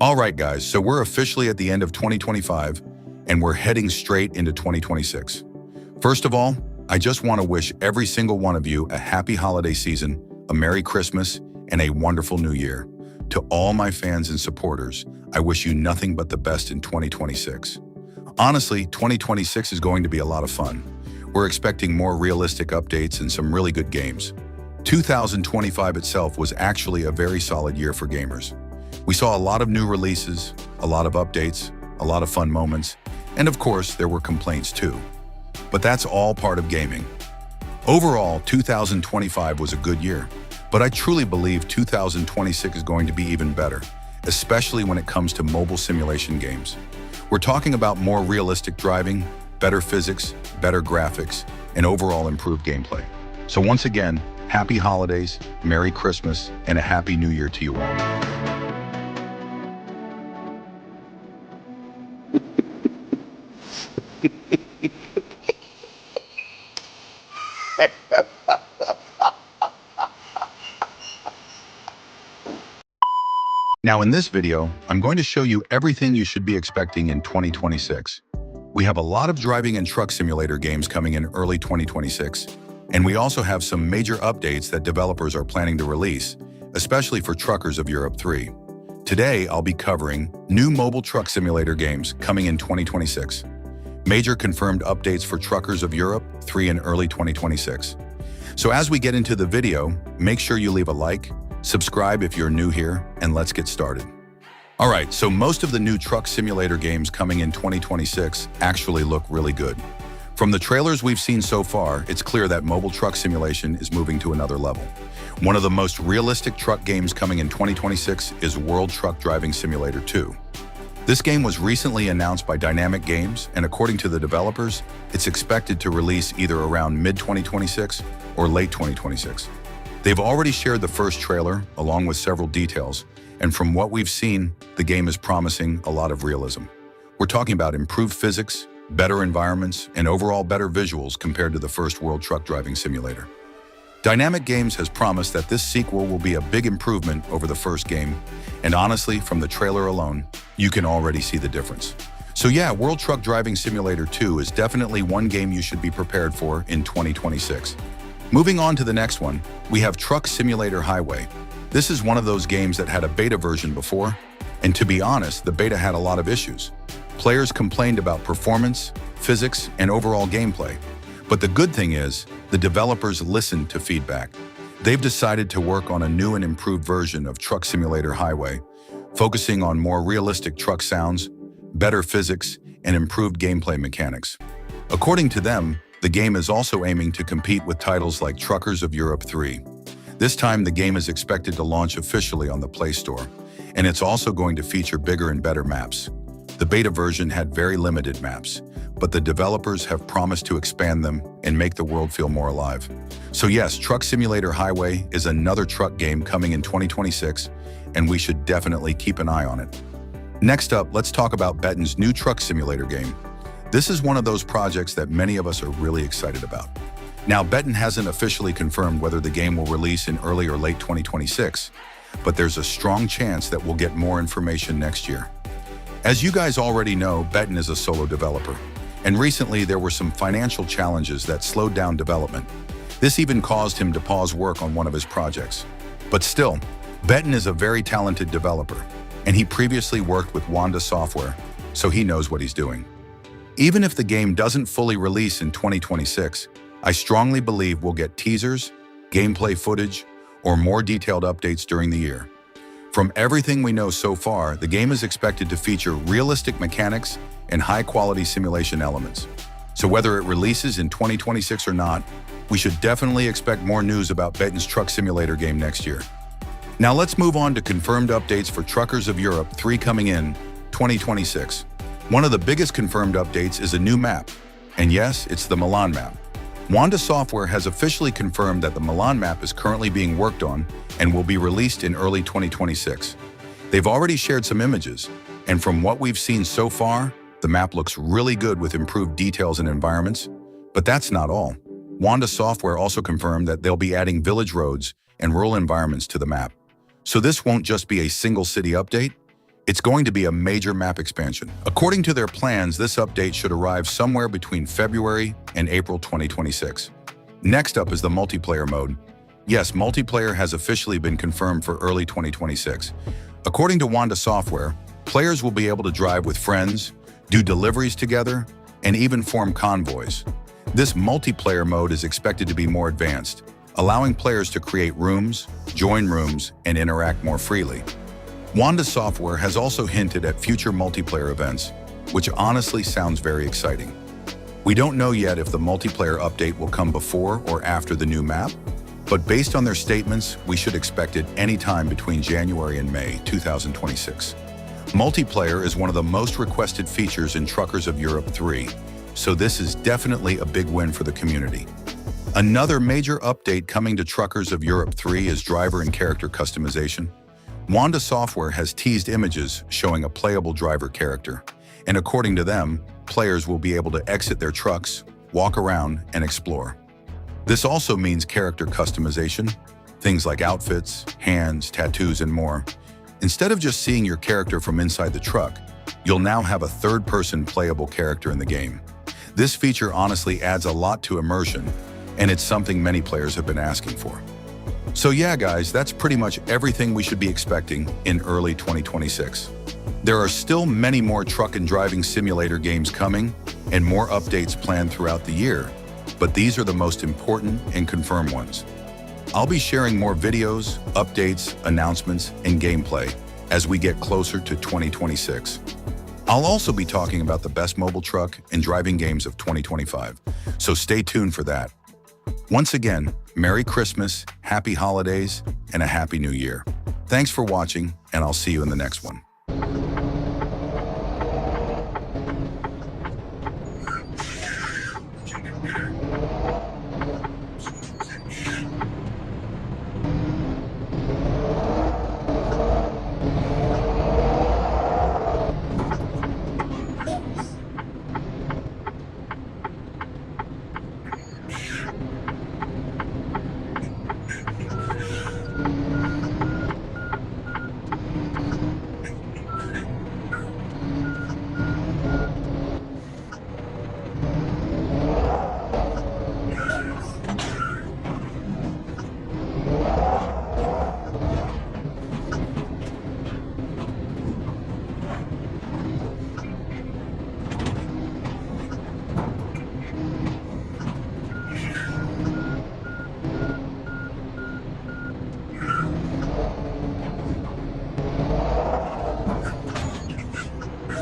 All right, guys, so we're officially at the end of 2025, and we're heading straight into 2026. First of all, I just want to wish every single one of you a happy holiday season, a Merry Christmas, and a wonderful New Year. To all my fans and supporters, I wish you nothing but the best in 2026. Honestly, 2026 is going to be a lot of fun. We're expecting more realistic updates and some really good games. 2025 itself was actually a very solid year for gamers. We saw a lot of new releases, a lot of updates, a lot of fun moments, and of course, there were complaints too. But that's all part of gaming. Overall, 2025 was a good year, but I truly believe 2026 is going to be even better, especially when it comes to mobile simulation games. We're talking about more realistic driving, better physics, better graphics, and overall improved gameplay. So once again, happy holidays, Merry Christmas, and a Happy New Year to you all. Now in this video, I'm going to show you everything you should be expecting in 2026. We have a lot of driving and truck simulator games coming in early 2026, and we also have some major updates that developers are planning to release, especially for Truckers of Europe 3. Today, I'll be covering new mobile truck simulator games coming in 2026, major confirmed updates for Truckers of Europe 3 in early 2026. So as we get into the video, make sure you leave a like, subscribe if you're new here, and let's get started. All right, so most of the new truck simulator games coming in 2026 actually look really good. From the trailers we've seen so far, it's clear that mobile truck simulation is moving to another level. One of the most realistic truck games coming in 2026 is World Truck Driving Simulator 2. This game was recently announced by Dynamic Games, and according to the developers, it's expected to release either around mid-2026 or late 2026. They've already shared the first trailer, along with several details, and from what we've seen, the game is promising a lot of realism. We're talking about improved physics, better environments, and overall better visuals compared to the first World Truck Driving Simulator. Dynamic Games has promised that this sequel will be a big improvement over the first game, and honestly, from the trailer alone, you can already see the difference. So yeah, World Truck Driving Simulator 2 is definitely one game you should be prepared for in 2026. Moving on to the next one, we have Truck Simulator Highway. This is one of those games that had a beta version before, and to be honest, the beta had a lot of issues. Players complained about performance, physics, and overall gameplay. But the good thing is, the developers listened to feedback. They've decided to work on a new and improved version of Truck Simulator Highway, focusing on more realistic truck sounds, better physics, and improved gameplay mechanics. According to them, the game is also aiming to compete with titles like Truckers of Europe 3. This time, the game is expected to launch officially on the Play Store, and it's also going to feature bigger and better maps. The beta version had very limited maps, but the developers have promised to expand them and make the world feel more alive. So yes, Truck Simulator Highway is another truck game coming in 2026, and we should definitely keep an eye on it. Next up, let's talk about Betten's new truck simulator game. This is one of those projects that many of us are really excited about. Now, Betten hasn't officially confirmed whether the game will release in early or late 2026, but there's a strong chance that we'll get more information next year. As you guys already know, Betten is a solo developer, and recently there were some financial challenges that slowed down development. This even caused him to pause work on one of his projects. But still, Betten is a very talented developer, and he previously worked with Wanda Software, so he knows what he's doing. Even if the game doesn't fully release in 2026, I strongly believe we'll get teasers, gameplay footage, or more detailed updates during the year. From everything we know so far, the game is expected to feature realistic mechanics and high-quality simulation elements. So whether it releases in 2026 or not, we should definitely expect more news about Betten's truck simulator game next year. Now let's move on to confirmed updates for Truckers of Europe 3 coming in 2026. One of the biggest confirmed updates is a new map, and yes, it's the Milan map. Wanda Software has officially confirmed that the Milan map is currently being worked on and will be released in early 2026. They've already shared some images, and from what we've seen so far, the map looks really good with improved details and environments. But that's not all. Wanda Software also confirmed that they'll be adding village roads and rural environments to the map. So this won't just be a single city update. It's going to be a major map expansion. According to their plans, this update should arrive somewhere between February and April 2026. Next up is the multiplayer mode. Yes, multiplayer has officially been confirmed for early 2026. According to Wanda Software, players will be able to drive with friends, do deliveries together, and even form convoys. This multiplayer mode is expected to be more advanced, allowing players to create rooms, join rooms, and interact more freely. Wanda Software has also hinted at future multiplayer events, which honestly sounds very exciting. We don't know yet if the multiplayer update will come before or after the new map, but based on their statements, we should expect it anytime between January and May 2026. Multiplayer is one of the most requested features in Truckers of Europe 3, so this is definitely a big win for the community. Another major update coming to Truckers of Europe 3 is driver and character customization. Wanda Software has teased images showing a playable driver character, and according to them, players will be able to exit their trucks, walk around, and explore. This also means character customization, things like outfits, hands, tattoos, and more. Instead of just seeing your character from inside the truck, you'll now have a third-person playable character in the game. This feature honestly adds a lot to immersion, and it's something many players have been asking for. So yeah, guys, that's pretty much everything we should be expecting in early 2026. There are still many more truck and driving simulator games coming and more updates planned throughout the year, but these are the most important and confirmed ones. I'll be sharing more videos, updates, announcements, and gameplay as we get closer to 2026. I'll also be talking about the best mobile truck and driving games of 2025, so stay tuned for that. Once again, Merry Christmas, Happy Holidays, and a Happy New Year. Thanks for watching, and I'll see you in the next one.